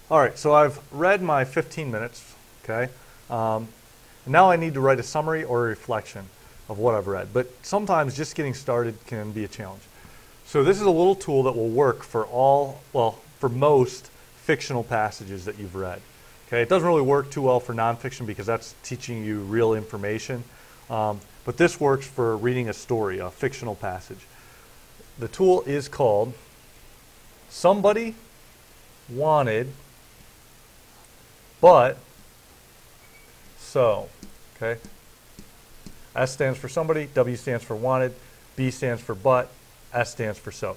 All right, so I've read my 15 minutes, okay? Now I need to write a summary or a reflection of what I've read. But sometimes just getting started can be a challenge. So this is a little tool that will work for for most fictional passages that you've read. Okay, it doesn't really work too well for nonfiction because that's teaching you real information. But this works for reading a story, a fictional passage. The tool is called Somebody Wanted But So. Okay. S stands for somebody, W stands for wanted, B stands for but, S stands for so.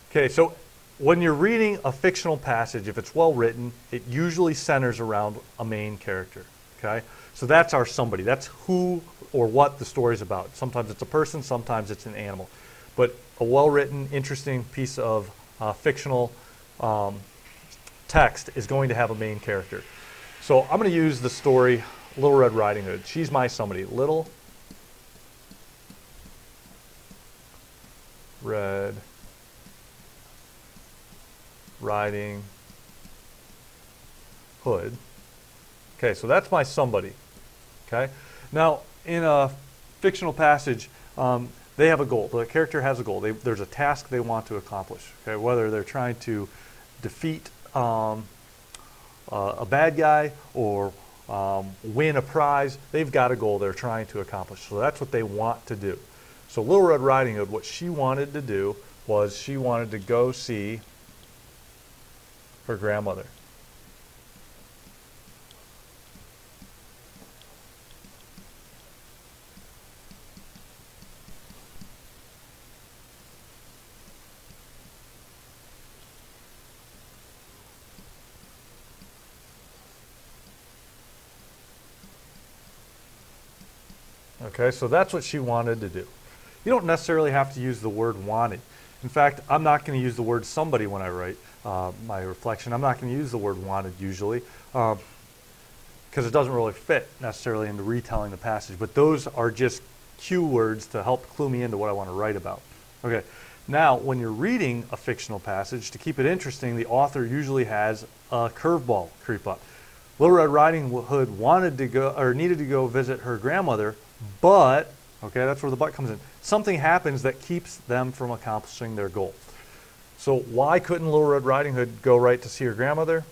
Okay, so when you're reading a fictional passage, if it's well written, it usually centers around a main character. Okay, so that's our somebody. That's who or what the story is about. Sometimes it's a person, sometimes it's an animal. But a well-written, interesting piece of fictional text is going to have a main character. So I'm going to use the story Little Red Riding Hood. She's my somebody. Little Red Riding Hood. Okay, so that's my somebody. Okay, now in a fictional passage, they have a goal. The character has a goal. There's a task they want to accomplish. Okay, whether they're trying to defeat a bad guy or win a prize, they've got a goal they're trying to accomplish. So that's what they want to do. So Little Red Riding Hood, what she wanted to do was she wanted to go see her grandmother. Okay, so that's what she wanted to do. You don't necessarily have to use the word wanted. In fact, I'm not going to use the word somebody when I write my reflection. I'm not going to use the word wanted usually because it doesn't really fit necessarily into retelling the passage. But those are just cue words to help clue me into what I want to write about. Okay, now when you're reading a fictional passage, to keep it interesting, the author usually has a curveball creep up. Little Red Riding Hood wanted to go or needed to go visit her grandmother, but, okay, that's where the but comes in. Something happens that keeps them from accomplishing their goal. So why couldn't Little Red Riding Hood go right to see her grandmother?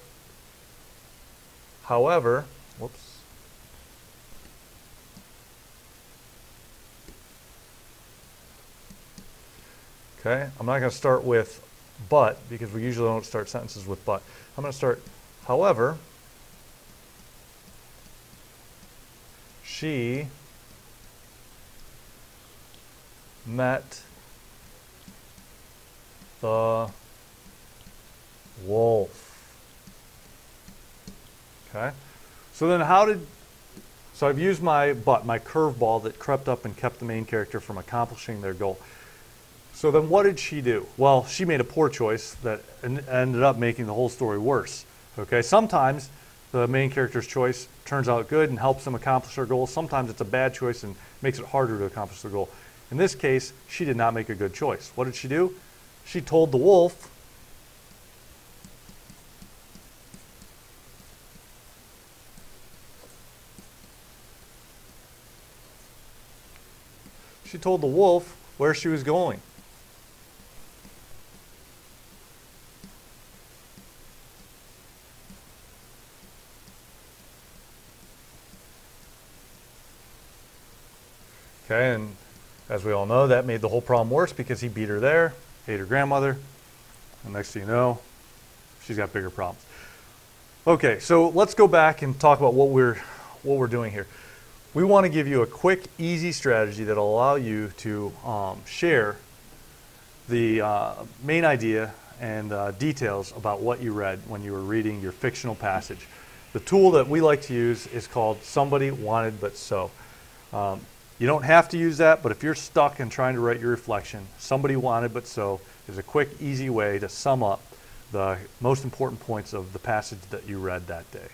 However, whoops. Okay, I'm not going to start with but because we usually don't start sentences with but. I'm going to start, however, she met the wolf. Okay, so then so I've used my but, my curveball that crept up and kept the main character from accomplishing their goal. So then what did she do? Well, she made a poor choice that ended up making the whole story worse. Okay, sometimes the main character's choice turns out good and helps them accomplish their goal. Sometimes it's a bad choice and makes it harder to accomplish their goal. In this case, she did not make a good choice. What did she do? She told the wolf where she was going. Okay, and as we all know, that made the whole problem worse because he beat her there, ate her grandmother, and next thing you know, she's got bigger problems. Okay, so let's go back and talk about what we're doing here. We want to give you a quick, easy strategy that will allow you to share the main idea and details about what you read when you were reading your fictional passage. The tool that we like to use is called Somebody Wanted But So. You don't have to use that, but if you're stuck in trying to write your reflection, Somebody Wanted But So is a quick, easy way to sum up the most important points of the passage that you read that day.